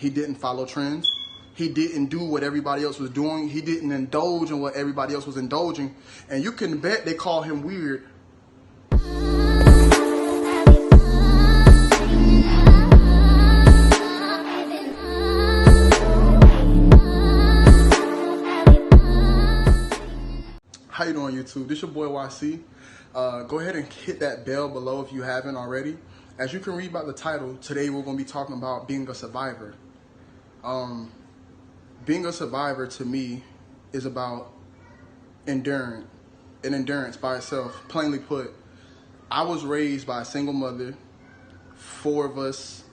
He didn't follow trends. He didn't do what everybody else was doing. He didn't indulge in what everybody else was indulging. And you can bet they call him weird. How you doing, YouTube? This your boy YC. Go ahead and hit that bell below if you haven't already. As you can read by the title, today we're going to be talking about being a survivor. Being a survivor to me is about endurance by itself. Plainly put, I was raised by a single mother. 4 of us,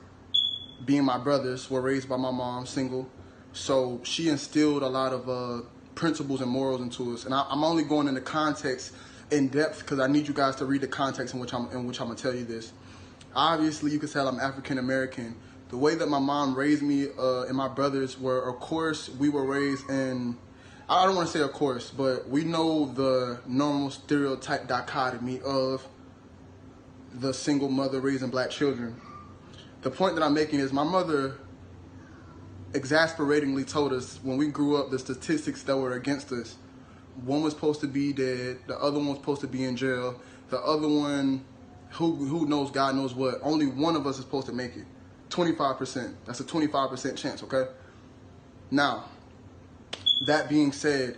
being my brothers, were raised by my mom, single. So she instilled a lot of principles and morals into us. And I'm only going into context in depth because I need you guys to read the context in which I'm going to tell you this. Obviously, you can tell I'm African American. The way that my mom raised me and my brothers were, of course, we were raised in, I don't want to say of course, but we know the normal stereotype dichotomy of the single mother raising black children. The point that I'm making is my mother exasperatingly told us when we grew up the statistics that were against us. One was supposed to be dead, the other one was supposed to be in jail, the other one, who knows, God knows what. Only one of us is supposed to make it. 25%. That's a 25% chance, okay? Now, that being said,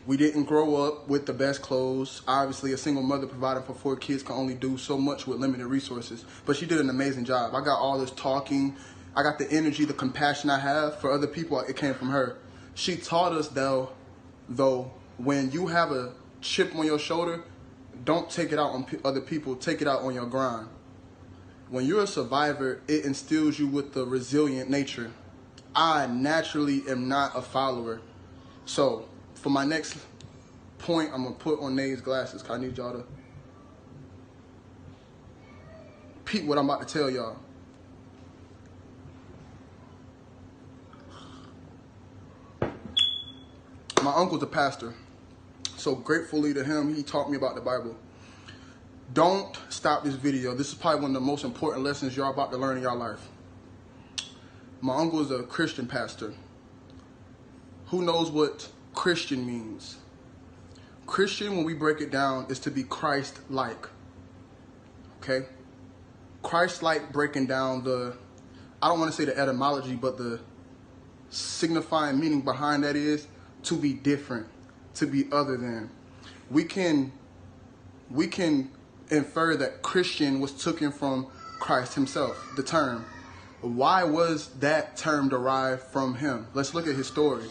we didn't grow up with the best clothes. Obviously, a single mother providing for 4 kids can only do so much with limited resources. But she did an amazing job. I got all this talking. I got the energy, the compassion I have for other people. It came from her. She taught us, though, when you have a chip on your shoulder, don't take it out on other people. Take it out on your grind. When you're a survivor, it instills you with the resilient nature. I naturally am not a follower. So, for my next point, I'm going to put on Nae's glasses because I need y'all to peep what I'm about to tell y'all. My uncle's a pastor. So gratefully to him, he taught me about the Bible. Don't stop this video. This is probably one of the most important lessons y'all about to learn in y'all life. My uncle is a Christian pastor. Who knows what Christian means? Christian, when we break it down, is to be Christ-like. Okay? Christ-like, breaking down I don't want to say the etymology, but the signifying meaning behind that is to be different, to be other than. We can infer that Christian was taken from Christ himself, the term. Why was that term derived from him? Let's look at his story.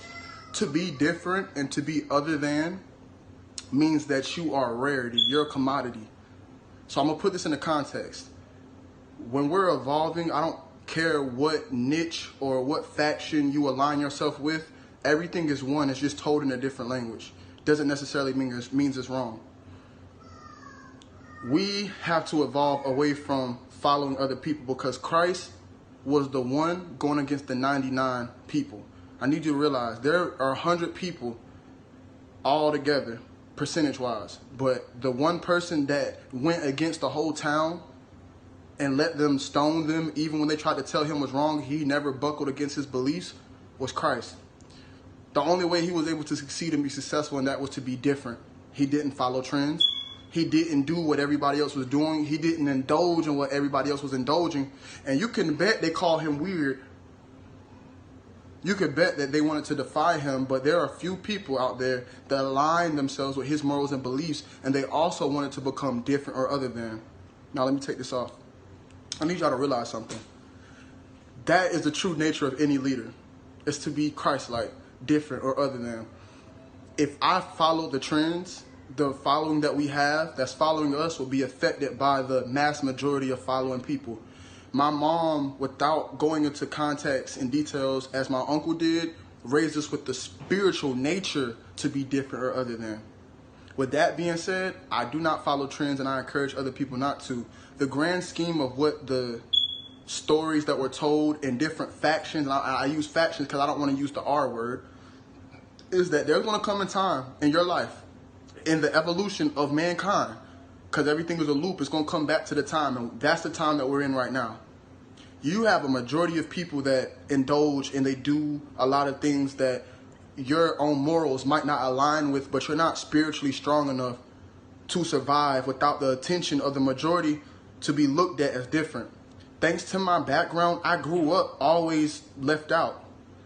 To be different and to be other than means that you are a rarity, you're a commodity. So I'm going to put this into context. When we're evolving, I don't care what niche or what faction you align yourself with, everything is one, it's just told in a different language. Doesn't necessarily means it's wrong. We have to evolve away from following other people because Christ was the one going against the 99 people. I need you to realize there are 100 people all together, percentage-wise, but the one person that went against the whole town and let them stone them, even when they tried to tell him was wrong, he never buckled against his beliefs, was Christ. The only way he was able to succeed and be successful in that was to be different. He didn't follow trends. He didn't do what everybody else was doing. He didn't indulge in what everybody else was indulging. And you can bet they call him weird. You could bet that they wanted to defy him, but there are a few people out there that align themselves with his morals and beliefs, and they also wanted to become different or other than. Now let me take this off. I need y'all to realize something. That is the true nature of any leader. It's to be Christ-like, different or other than. If I follow the trends, the following that we have that's following us will be affected by the mass majority of following people. My mom, without going into context and details as my uncle did, raised us with the spiritual nature to be different or other than. With that being said, I do not follow trends and I encourage other people not to. The grand scheme of what the stories that were told in different factions, and I use factions because I don't want to use the R word, is that there's going to come a time in your life, in the evolution of mankind, because everything is a loop, it's going to come back to the time, and that's the time that we're in right now. You have a majority of people that indulge and they do a lot of things that your own morals might not align with, but you're not spiritually strong enough to survive without the attention of the majority to be looked at as different. Thanks to my background, I grew up always left out.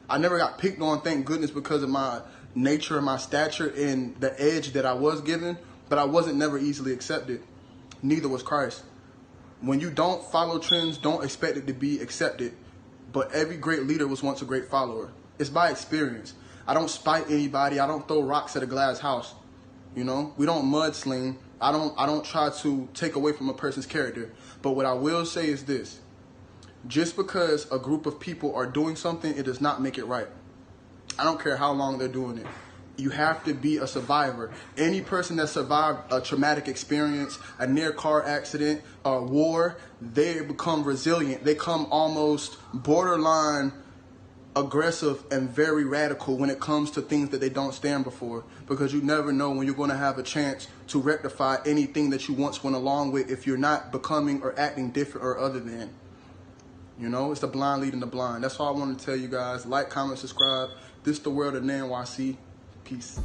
I never got picked on, thank goodness, because of my nature and my stature and the edge that I was given, but I wasn't never easily accepted. Neither was Christ. When you don't follow trends, don't expect it to be accepted. But every great leader was once a great follower. It's by experience. I don't spite anybody. I don't throw rocks at a glass house. You know, we don't mudsling. I don't try to take away from a person's character. But what I will say is this. Just because a group of people are doing something, it does not make it right. I don't care how long they're doing it. You have to be a survivor. Any person that survived a traumatic experience, a near car accident, a war, they become resilient. They come almost borderline aggressive and very radical when it comes to things that they don't stand before, because you never know when you're going to have a chance to rectify anything that you once went along with if you're not becoming or acting different or other than. You know, it's the blind leading the blind. That's all I want to tell you guys. Like, comment, subscribe. This is the world of Nae&YC. Peace.